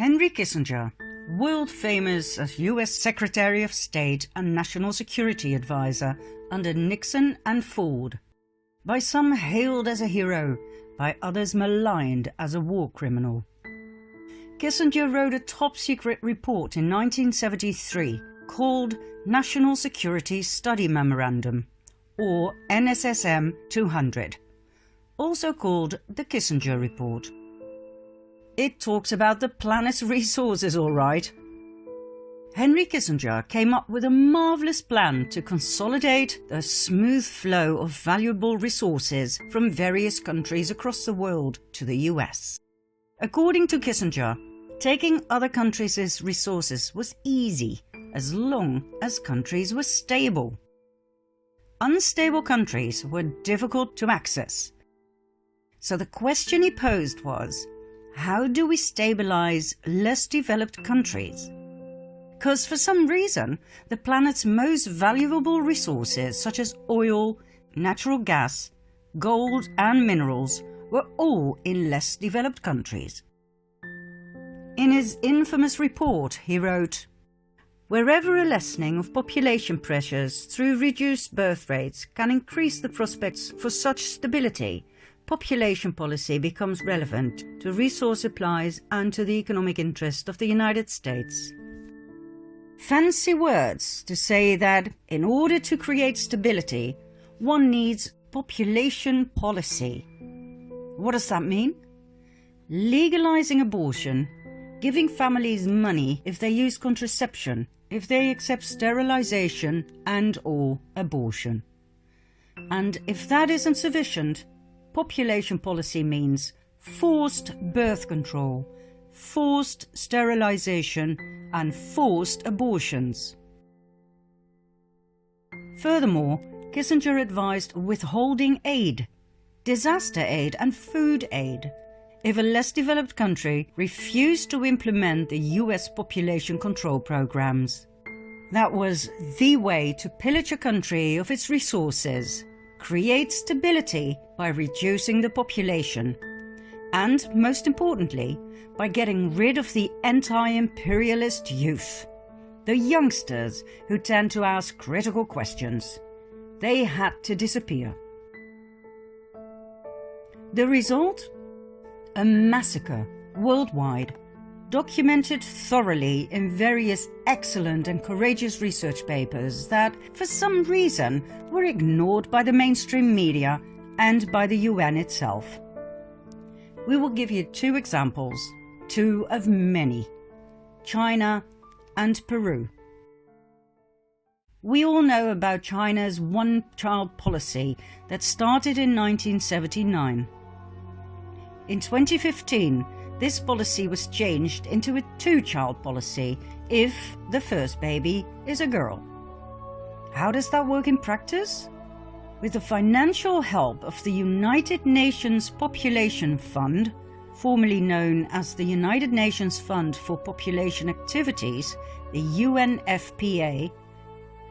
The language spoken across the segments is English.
Henry Kissinger, world famous as US Secretary of State and National Security Advisor under Nixon and Ford, by some hailed as a hero, by others maligned as a war criminal. Kissinger wrote a top-secret report in 1973 called National Security Study Memorandum, or NSSM 200, also called the Kissinger Report. It talks about the planet's resources, all right. Henry Kissinger came up with a marvellous plan to consolidate the smooth flow of valuable resources from various countries across the world to the US. According to Kissinger, taking other countries' resources was easy as long as countries were stable. Unstable countries were difficult to access. So the question he posed was, how do we stabilize less developed countries? Because for some reason, the planet's most valuable resources such as oil, natural gas, gold and minerals were all in less developed countries. In his infamous report, he wrote, "Wherever a lessening of population pressures through reduced birth rates can increase the prospects for such stability, population policy becomes relevant to resource supplies and to the economic interest of the United States." Fancy words to say that in order to create stability, one needs population policy. What does that mean? Legalizing abortion, giving families money if they use contraception, if they accept sterilization and/or abortion. And if that isn't sufficient, population policy means forced birth control, forced sterilization, and forced abortions. Furthermore, Kissinger advised withholding aid, disaster aid and food aid, if a less developed country refused to implement the US population control programs. That was the way to pillage a country of its resources, create stability by reducing the population, and, most importantly, by getting rid of the anti-imperialist youth, the youngsters who tend to ask critical questions. They had to disappear. The result? A massacre worldwide, documented thoroughly in various excellent and courageous research papers that, for some reason, were ignored by the mainstream media and by the UN itself. We will give you two examples, two of many: China and Peru. We all know about China's one-child policy that started in 1979. In 2015, this policy was changed into a two-child policy if the first baby is a girl. How does that work in practice? With the financial help of the United Nations Population Fund, formerly known as the United Nations Fund for Population Activities, the UNFPA,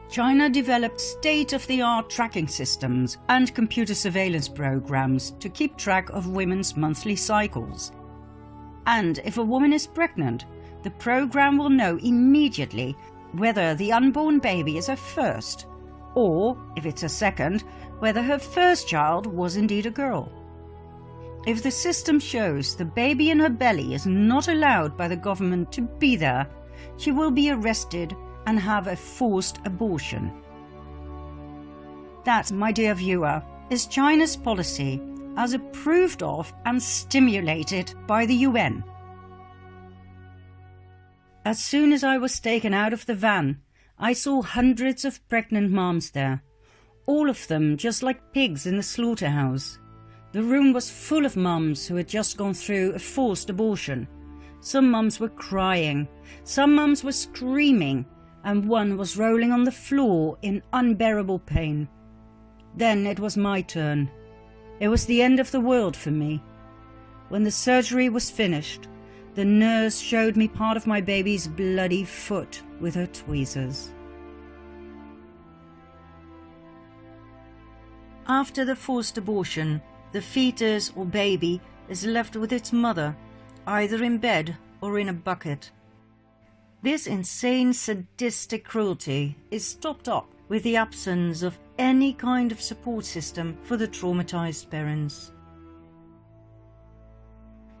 China developed state-of-the-art tracking systems and computer surveillance programs to keep track of women's monthly cycles. And if a woman is pregnant, the program will know immediately whether the unborn baby is her first, or, if it's a second, whether her first child was indeed a girl. If the system shows the baby in her belly is not allowed by the government to be there, she will be arrested and have a forced abortion. That, my dear viewer, is China's policy as approved of and stimulated by the UN. As soon as I was taken out of the van, I saw hundreds of pregnant moms there, all of them just like pigs in the slaughterhouse. The room was full of mums who had just gone through a forced abortion. Some mums were crying, some mums were screaming, and one was rolling on the floor in unbearable pain. Then it was my turn. It was the end of the world for me. When the surgery was finished, the nurse showed me part of my baby's bloody foot with her tweezers. After the forced abortion, the fetus or baby is left with its mother, either in bed or in a bucket. This insane sadistic cruelty is topped up with the absence of any kind of support system for the traumatized parents.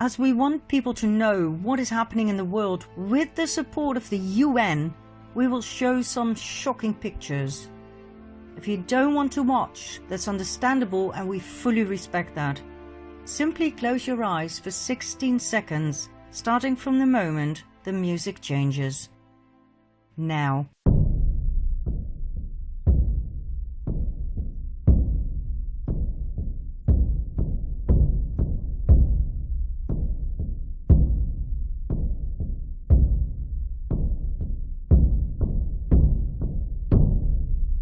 As we want people to know what is happening in the world with the support of the UN, we will show some shocking pictures. If you don't want to watch, that's understandable and we fully respect that. Simply close your eyes for 16 seconds, starting from the moment the music changes. Now.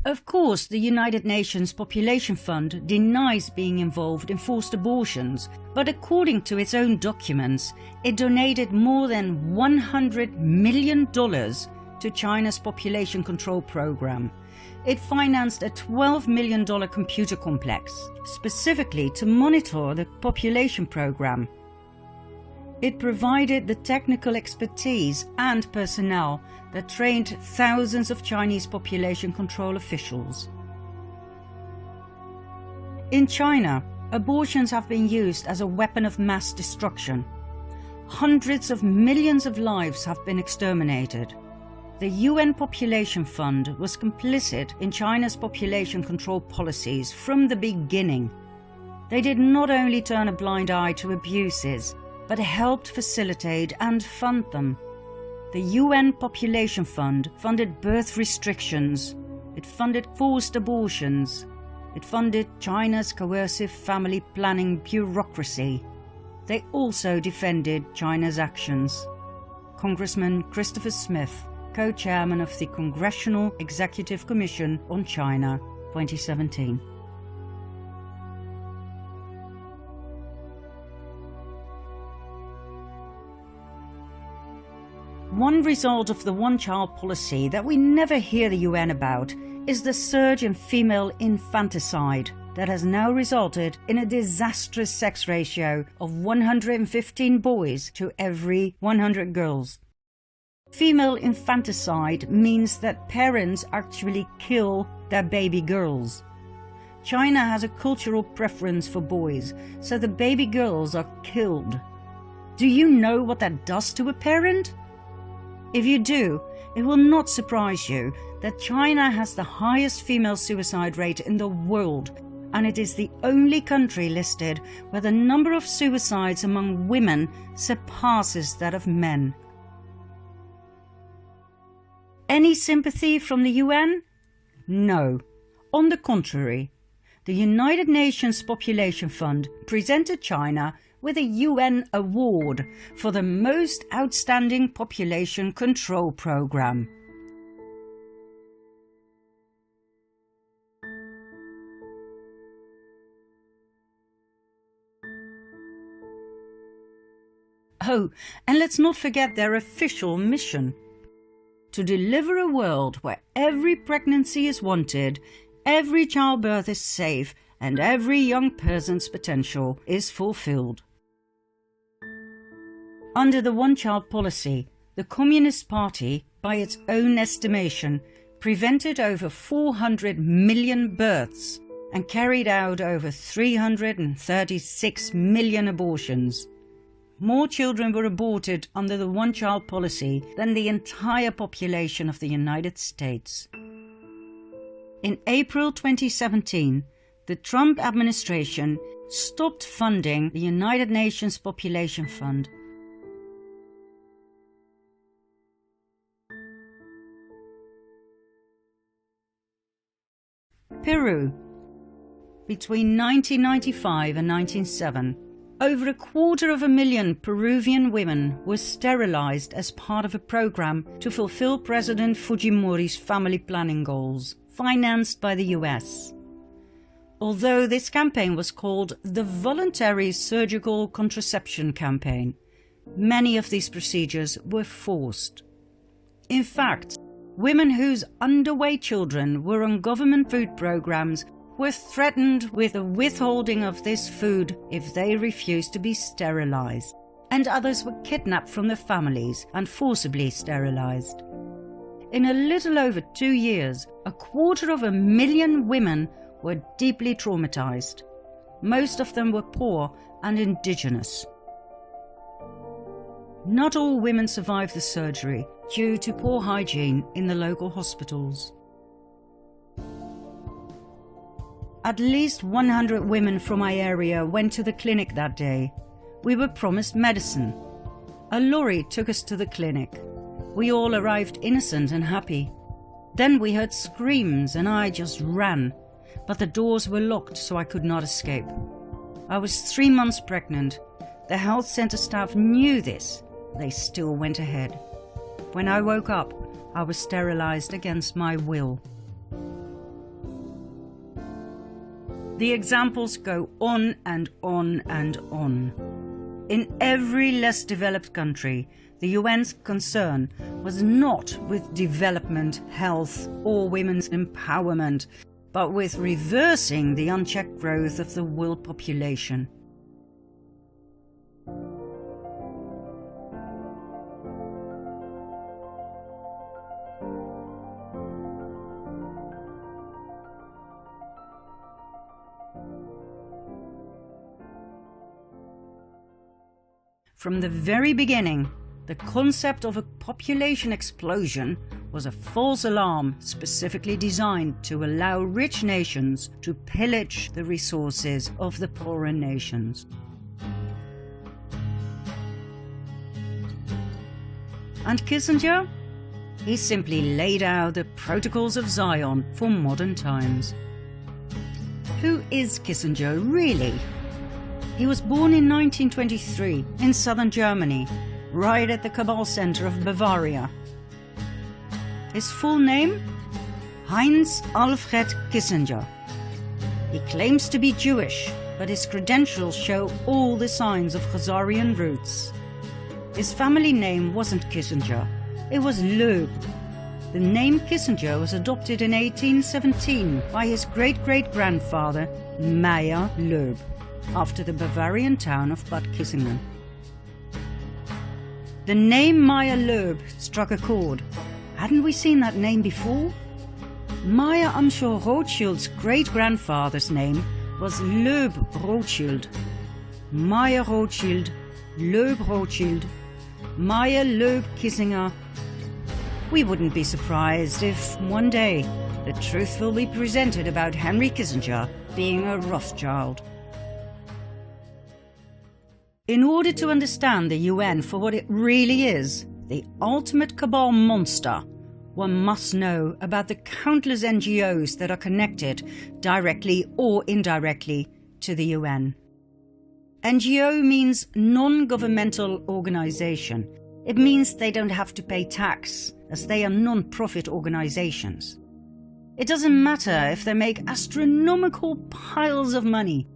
Of course, the United Nations Population Fund denies being involved in forced abortions, but according to its own documents, it donated more than $100 million to China's population control program. It financed a $12 million computer complex, specifically to monitor the population program. It provided the technical expertise and personnel that trained thousands of Chinese population control officials. In China, abortions have been used as a weapon of mass destruction. Hundreds of millions of lives have been exterminated. The UN Population Fund was complicit in China's population control policies from the beginning. They did not only turn a blind eye to abuses, but helped facilitate and fund them. The UN Population Fund funded birth restrictions, it funded forced abortions, it funded China's coercive family planning bureaucracy. They also defended China's actions. Congressman Christopher Smith, co-chairman of the Congressional Executive Commission on China, 2017. One result of the one-child policy that we never hear the UN about is the surge in female infanticide that has now resulted in a disastrous sex ratio of 115 boys to every 100 girls. Female infanticide means that parents actually kill their baby girls. China has a cultural preference for boys, so the baby girls are killed. Do you know what that does to a parent? If you do, it will not surprise you that China has the highest female suicide rate in the world, and it is the only country listed where the number of suicides among women surpasses that of men. Any sympathy from the UN? No. On the contrary, the United Nations Population Fund presented China with a UN award for the most outstanding population control program. Oh, and let's not forget their official mission: to deliver a world where every pregnancy is wanted, every childbirth is safe, and every young person's potential is fulfilled. Under the one-child policy, the Communist Party, by its own estimation, prevented over 400 million births and carried out over 336 million abortions. More children were aborted under the one-child policy than the entire population of the United States. In April 2017, the Trump administration stopped funding the United Nations Population Fund. Peru. Between 1995 and 1907, over 250,000 Peruvian women were sterilized as part of a program to fulfill President Fujimori's family planning goals, financed by the US. Although this campaign was called the Voluntary Surgical Contraception Campaign, many of these procedures were forced. In fact, women whose underweight children were on government food programs were threatened with the withholding of this food if they refused to be sterilized. and others were kidnapped from their families and forcibly sterilized. In a little over 2 years, 250,000 women were deeply traumatized. Most of them were poor and indigenous. Not all women survived the surgery due to poor hygiene in the local hospitals. At least 100 women from my area went to the clinic that day. We were promised medicine. A lorry took us to the clinic. We all arrived innocent and happy. Then we heard screams and I just ran, but the doors were locked so I could not escape. I was 3 months pregnant. The health center staff knew this. They still went ahead. When I woke up, I was sterilized against my will. The examples go on and on and on. In every less developed country, the UN's concern was not with development, health, or women's empowerment, but with reversing the unchecked growth of the world population. From the very beginning, the concept of a population explosion was a false alarm specifically designed to allow rich nations to pillage the resources of the poorer nations. And Kissinger? He simply laid out the protocols of Zion for modern times. Who is Kissinger really? He was born in 1923 in southern Germany, right at the Cabal center of Bavaria. His full name? Heinz Alfred Kissinger. He claims to be Jewish, but his credentials show all the signs of Khazarian roots. His family name wasn't Kissinger, it was Loeb. The name Kissinger was adopted in 1817 by his great-great-grandfather Meyer Loeb, after the Bavarian town of Bad Kissingen. The name Meyer Loeb struck a chord. Hadn't we seen that name before? Meyer Amschel Rothschild's great-grandfather's name was Loeb Rothschild. Meyer Rothschild, Loeb Rothschild, Meyer Loeb Kissinger. We wouldn't be surprised if one day the truth will be presented about Henry Kissinger being a Rothschild. In order to understand the UN for what it really is, the ultimate cabal monster, one must know about the countless NGOs that are connected, directly or indirectly, to the UN. NGO means non-governmental organization. It means they don't have to pay tax, as they are non-profit organizations. It doesn't matter if they make astronomical piles of money.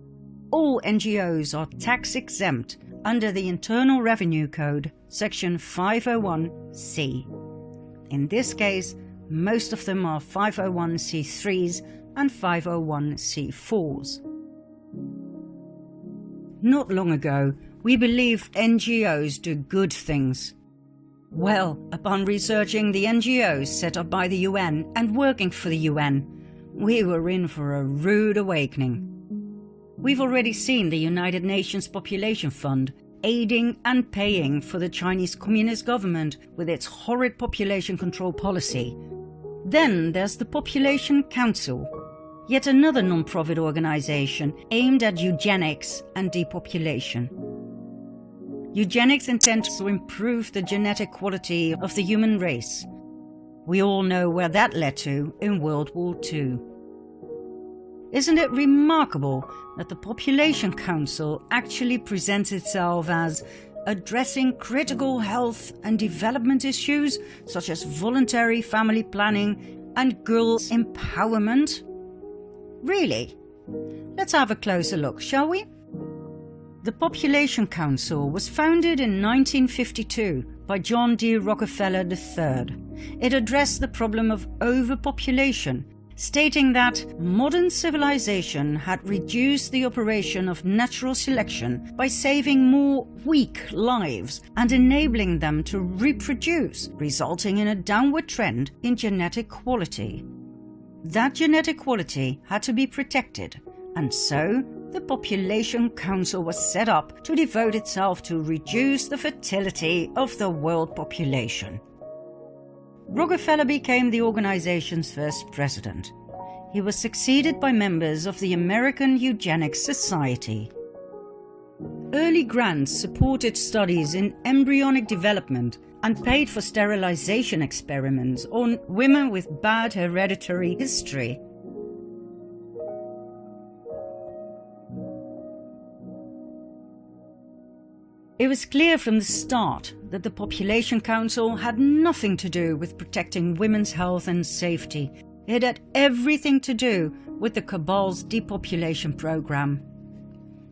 All NGOs are tax exempt under the Internal Revenue Code, section 501c. In this case, most of them are 501c3s and 501c4s. Not long ago, we believed NGOs do good things. Well, upon researching the NGOs set up by the UN and working for the UN, we were in for a rude awakening. We've already seen the United Nations Population Fund aiding and paying for the Chinese Communist government with its horrid population control policy. Then there's the Population Council, yet another non-profit organization aimed at eugenics and depopulation. Eugenics intends to improve the genetic quality of the human race. We all know where that led to in World War II. Isn't it remarkable that the Population Council actually presents itself as addressing critical health and development issues such as voluntary family planning and girls' empowerment? Really? Let's have a closer look, shall we? The Population Council was founded in 1952 by John D. Rockefeller III. It addressed the problem of overpopulation, stating that modern civilization had reduced the operation of natural selection by saving more weak lives and enabling them to reproduce, resulting in a downward trend in genetic quality. That genetic quality had to be protected, and so the Population Council was set up to devote itself to reduce the fertility of the world population. Rockefeller became the organization's first president. He was succeeded by members of the American Eugenics Society. Early grants supported studies in embryonic development and paid for sterilization experiments on women with bad hereditary history. It was clear from the start that the Population Council had nothing to do with protecting women's health and safety. It had everything to do with the cabal's depopulation program.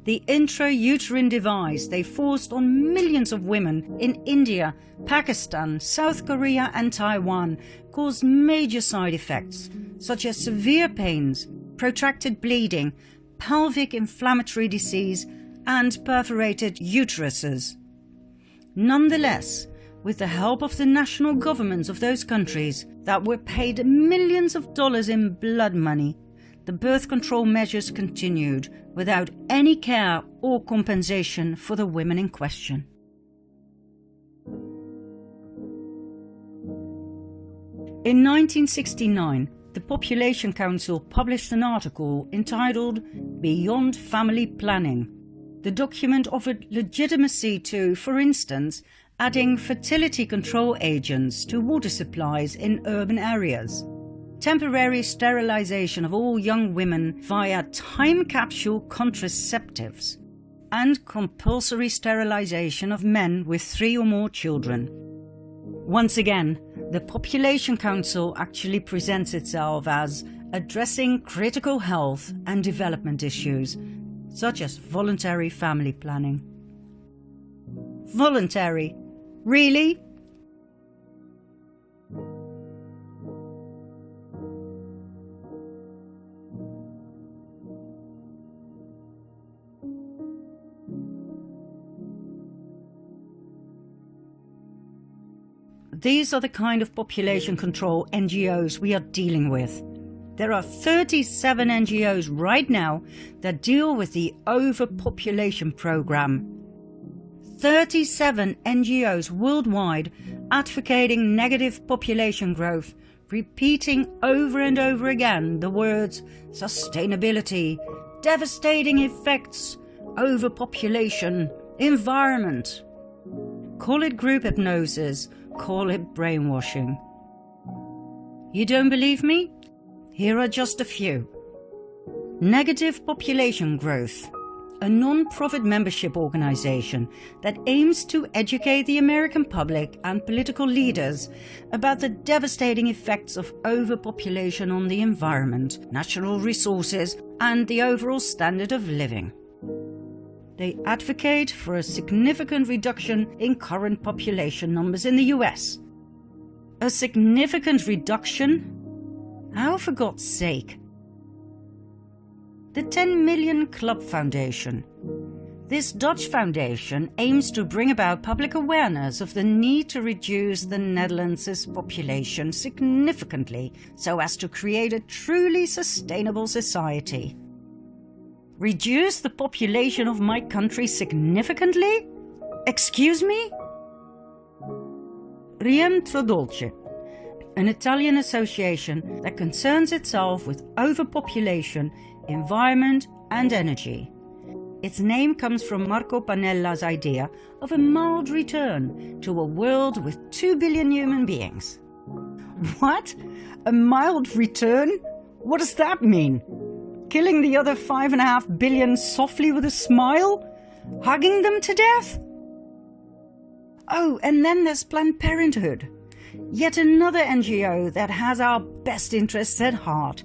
The intrauterine device they forced on millions of women in India, Pakistan, South Korea and Taiwan caused major side effects such as severe pains, protracted bleeding, pelvic inflammatory disease and perforated uteruses. Nonetheless, with the help of the national governments of those countries that were paid millions of dollars in blood money, the birth control measures continued without any care or compensation for the women in question. In 1969, the Population Council published an article entitled Beyond Family Planning. The document offered legitimacy to, for instance, adding fertility control agents to water supplies in urban areas, temporary sterilization of all young women via time capsule contraceptives, and compulsory sterilization of men with 3 or more children. Once again, the Population Council actually presents itself as addressing critical health and development issues, such as voluntary family planning. Voluntary? Really? These are the kind of population control NGOs we are dealing with. There are 37 NGOs right now that deal with the overpopulation program. 37 NGOs worldwide advocating negative population growth, repeating over and over again the words sustainability, devastating effects, overpopulation, environment. Call it group hypnosis, call it brainwashing. You don't believe me? Here are just a few. Negative Population Growth, a non-profit membership organization that aims to educate the American public and political leaders about the devastating effects of overpopulation on the environment, natural resources, and the overall standard of living. They advocate for a significant reduction in current population numbers in the US. A significant reduction? How, for God's sake? The 10 Million Club Foundation. This Dutch foundation aims to bring about public awareness of the need to reduce the Netherlands' population significantly so as to create a truly sustainable society. Reduce the population of my country significantly? Excuse me? Rientro Dolce, an Italian association that concerns itself with overpopulation, environment and energy. Its name comes from Marco Panella's idea of a mild return to a world with 2 billion human beings. What? A mild return? What does that mean? Killing the other 5.5 billion softly with a smile? Hugging them to death? Oh, and then there's Planned Parenthood. Yet another NGO that has our best interests at heart.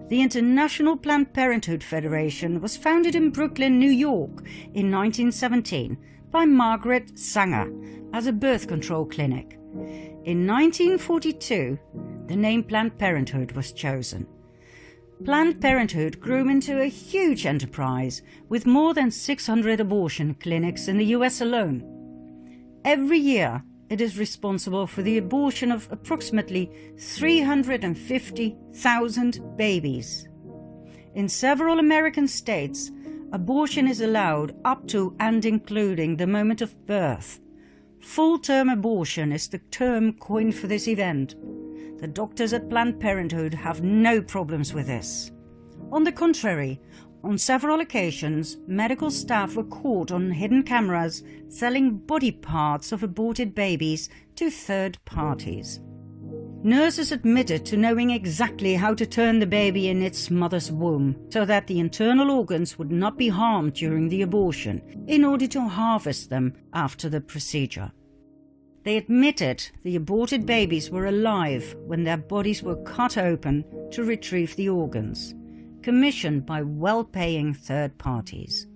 The International Planned Parenthood Federation was founded in Brooklyn, New York in 1917 by Margaret Sanger as a birth control clinic. In 1942, the name Planned Parenthood was chosen. Planned Parenthood grew into a huge enterprise with more than 600 abortion clinics in the US alone. Every year, it is responsible for the abortion of approximately 350,000 babies. In several American states, abortion is allowed up to and including the moment of birth. Full-term abortion is the term coined for this event. The doctors at Planned Parenthood have no problems with this. On the contrary, on several occasions, medical staff were caught on hidden cameras selling body parts of aborted babies to third parties. Nurses admitted to knowing exactly how to turn the baby in its mother's womb so that the internal organs would not be harmed during the abortion, in order to harvest them after the procedure. They admitted the aborted babies were alive when their bodies were cut open to retrieve the organs, commissioned by well-paying third parties.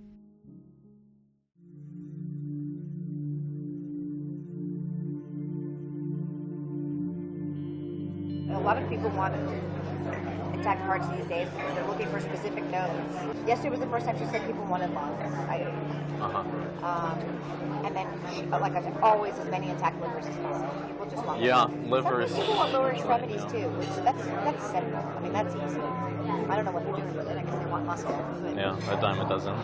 A lot of people want intact hearts these days because they're looking for specific nodes. Yesterday was the first time she said people wanted lungs. And then, like I said, always as many intact livers as possible. People just want livers. Some people want lower extremities too, which that's simple. I mean, that's easy. I don't know what they're doing with it. I guess they want muscle. But Yeah, a dime a dozen.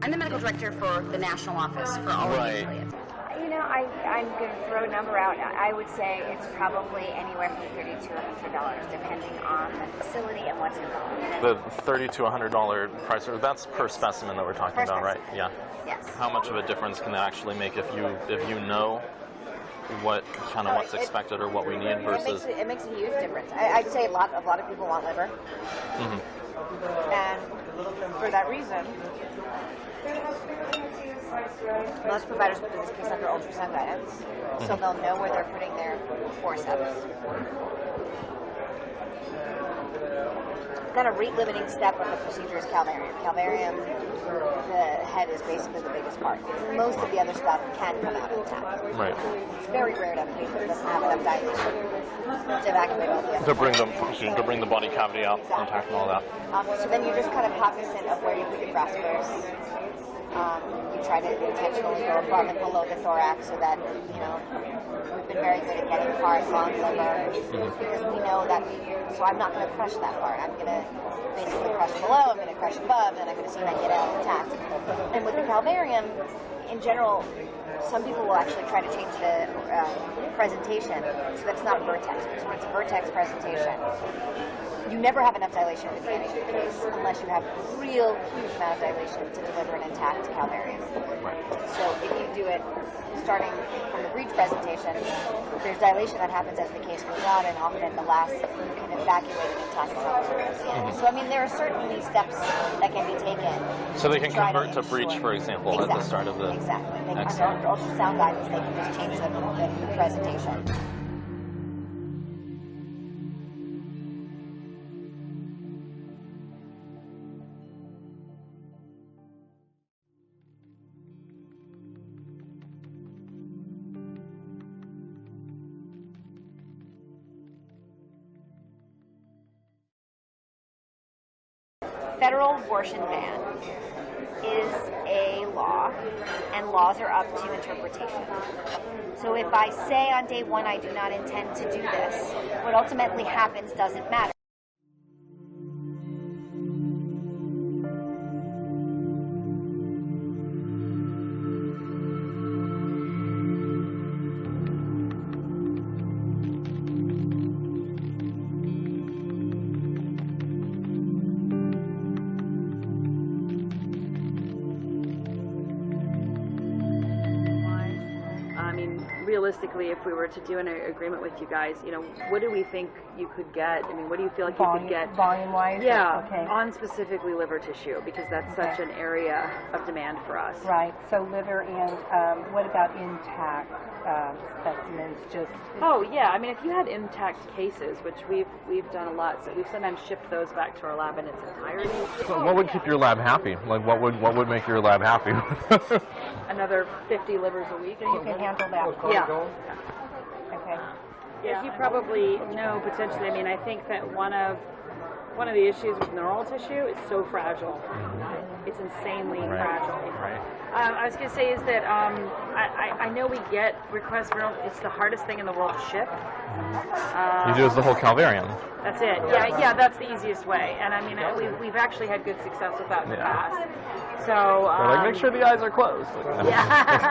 I'm the medical director for the national office for all of the affiliates. you know, I'm going to throw a number out. I would say it's probably anywhere from $30 to $100, depending on the facility and what's involved. The $30 to $100 price, that's per specimen that we're talking about, right? Yeah. Yes. How much of a difference can that actually make if you know what what's expected or what we need versus? It makes a huge difference. I'd say a lot of people want liver, and for that reason, most providers put this case under ultrasound guidance, so they'll know where they're putting their forceps. Kind of rate-limiting step of the procedure is calvarium. Calvarium, the head is basically the biggest part. Most of the other stuff can come out intact. Right. It's very rare to have a patient that doesn't have enough dilation to evacuate all the other To bring the body cavity out intact and all that. So then you're just kind of cognizant of where you put your brassivers. You try to intentionally go above and below the thorax so that, we've been very good at getting heart, lung, liver, because we know that, so I'm not going to crush that part. I'm going to basically crush below, I'm going to crush above, and I'm going to see if I can get out intact. And with the calvarium, in general, some people will actually try to change the presentation so that it's not a vertex. Because when it's a vertex presentation, you never have enough dilation at the beginning of the case unless you have real huge amount of dilation to deliver an intact calvarium. So if you do it starting from the breech presentation, there's dilation that happens as the case goes on, and often at the last you can evacuate an intact calvarium at the end. So I mean, there are certainly steps that can be taken. So they can convert to breech, for example, at the start of the... Exactly. Under ultrasound guidance, they can just change the presentation. Federal abortion ban is a law, and laws are up to interpretation. So if I say on day one I do not intend to do this, what ultimately happens doesn't matter. realistically, if we were to do an agreement with you guys, what do we think you could get? I mean, what do you feel like you could get? Volume-wise? Yeah, Okay. on specifically liver tissue, because that's such an area of demand for us. Right. So liver and what about intact specimens? Oh yeah, I mean, if you had intact cases, which we've done a lot, so we've sometimes shipped those back to our lab in its entirety. So what would keep your lab happy? Like, what would make your lab happy? Another 50 livers a week. You can handle that. Yeah. Okay. As you probably know, potentially, I mean, I think that one of the issues with neural tissue is so fragile. It's insanely fragile. Right. I was going to say is that I know we get requests for neural. It's the hardest thing in the world to ship. You do is the whole Calvarium. That's it. Yeah, that's the easiest way. And I mean, we've actually had good success with that in the past. So Make sure the eyes are closed. Yeah.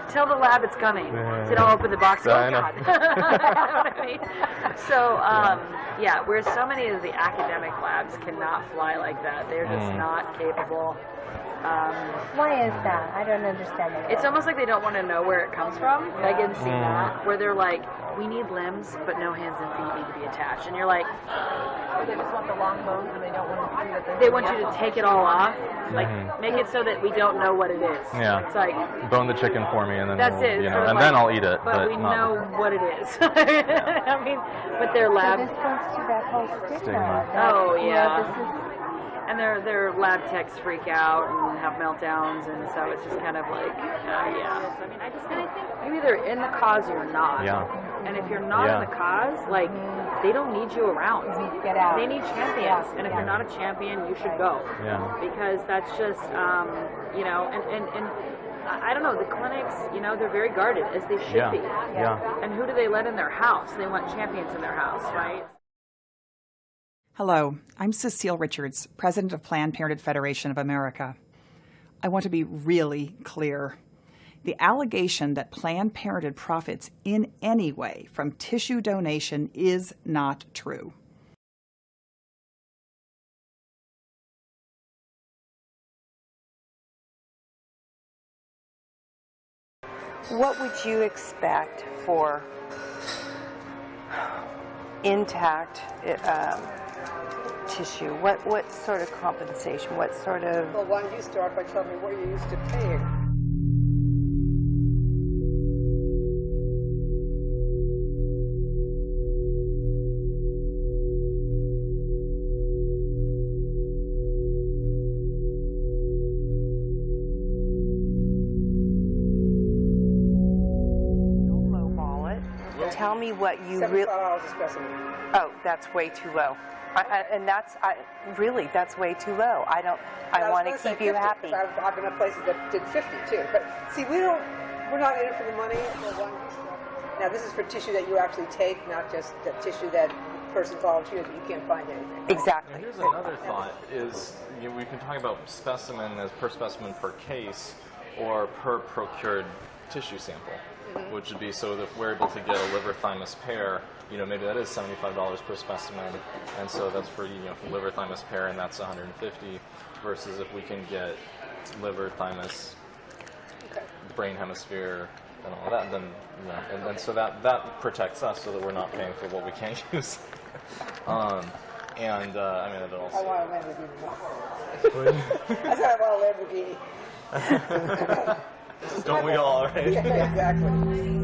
Tell the lab it's coming. So don't open the box. Oh God. You know what I mean? So where so many of the academic labs cannot fly like that. They're just not capable. Why is that? I don't understand that. It's almost like they don't want to know where it comes from. Like in that, where they're like, we need limbs, but no hands and feet need to be attached. And you're like, They just want the long bones and they don't want to see that they want you to take it all off, like make it so that we don't know what it is. Yeah. It's like, bone the chicken for me, and then that's it. and then I'll eat it. But we not know what it is. I mean, but their lab. So this goes to that whole stigma. Oh, that, yeah. This is, And their lab techs freak out and have meltdowns, and so it's just kind of like, I mean, I think you're either in the cause or you're not. Yeah. And if you're not in the cause, like, they don't need you around. Get out. They need champions. And if you're not a champion, you should go. Yeah. Because that's just, and I don't know, the clinics, they're very guarded, as they should be. Yeah. And who do they let in their house? They want champions in their house, right? Hello, I'm Cecile Richards, President of Planned Parenthood Federation of America. I want to be really clear. The allegation that Planned Parenthood profits in any way from tissue donation is not true. what would you expect for intact tissue? What sort of compensation? What sort of... Well, why don't you start by telling me what you're used to paying? Don't lowball it. Tell me what you really... $75 a specimen. Oh, that's way too low. Really, that's way too low. I want to keep you happy. I've been at places that did 50 too. But see, we're not in it for the money. Now, this is for tissue that you actually take, not just the tissue that the person volunteered that you can't find anything. Exactly. And here's another thought: is we can talk about specimen as per specimen per case, or per procured tissue sample, which would be so that if we're able to get a liver thymus pair. Maybe that is $75 per specimen, and so that's for for liver thymus pair, and that's $150. Versus if we can get liver thymus, brain hemisphere, and all that, then and so that protects us so that we're not paying for what we can't use. I mean that also. I want a Lamborghini. I said I want a Lamborghini. Don't we all, right? Yeah, exactly.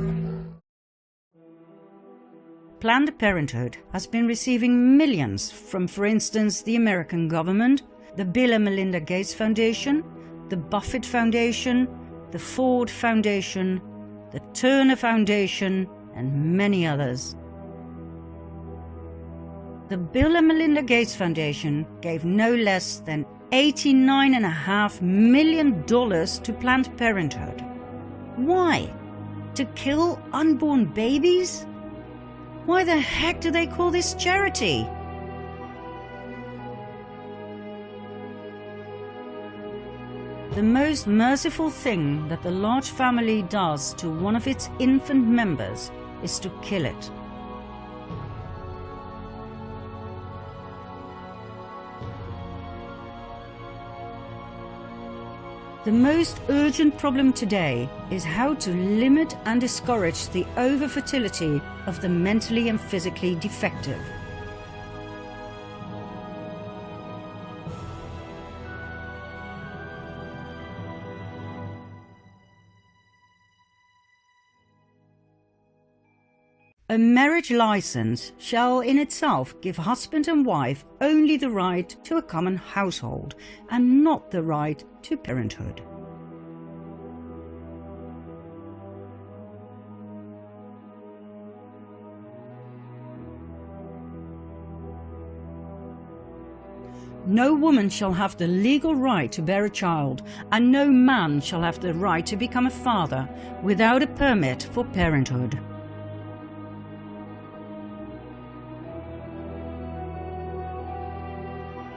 Planned Parenthood has been receiving millions from, for instance, the American government, the Bill and Melinda Gates Foundation, the Buffett Foundation, the Ford Foundation, the Turner Foundation, and many others. The Bill and Melinda Gates Foundation gave no less than $89.5 million to Planned Parenthood. Why? To kill unborn babies? Why the heck do they call this charity? The most merciful thing that the large family does to one of its infant members is to kill it. The most urgent problem today is how to limit and discourage the over-fertility of the mentally and physically defective. A marriage license shall in itself give husband and wife only the right to a common household and not the right to parenthood. No woman shall have the legal right to bear a child, and no man shall have the right to become a father without a permit for parenthood.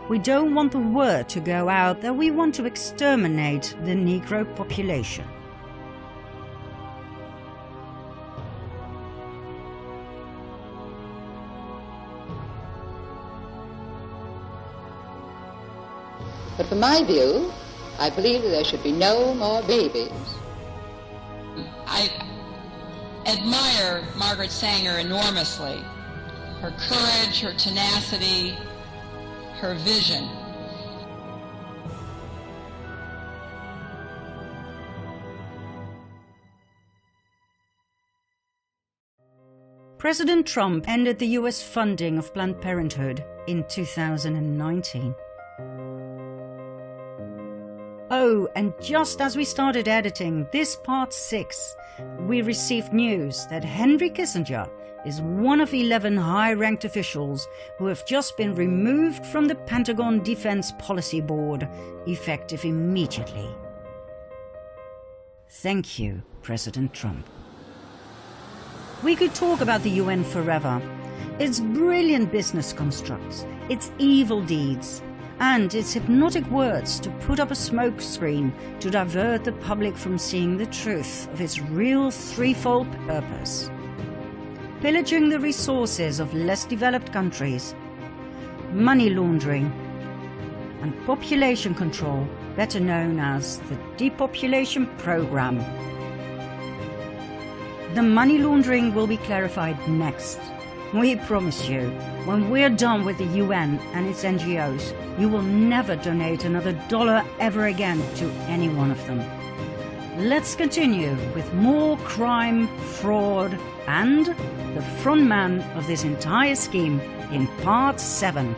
We don't want the word to go out that we want to exterminate the Negro population. But from my view, I believe that there should be no more babies. I admire Margaret Sanger enormously. Her courage, her tenacity, her vision. President Trump ended the US funding of Planned Parenthood in 2019. Oh, and just as we started editing this part 6, we received news that Henry Kissinger is one of 11 high-ranked officials who have just been removed from the Pentagon Defense Policy Board, effective immediately. Thank you, President Trump. We could talk about the UN forever, its brilliant business constructs, its evil deeds, and its hypnotic words to put up a smokescreen to divert the public from seeing the truth of its real threefold purpose: pillaging the resources of less developed countries, money laundering, and population control, better known as the Depopulation Program. The money laundering will be clarified next. We promise you, when we're done with the UN and its NGOs, you will never donate another dollar ever again to any one of them. Let's continue with more crime, fraud, and the front man of this entire scheme in part 7.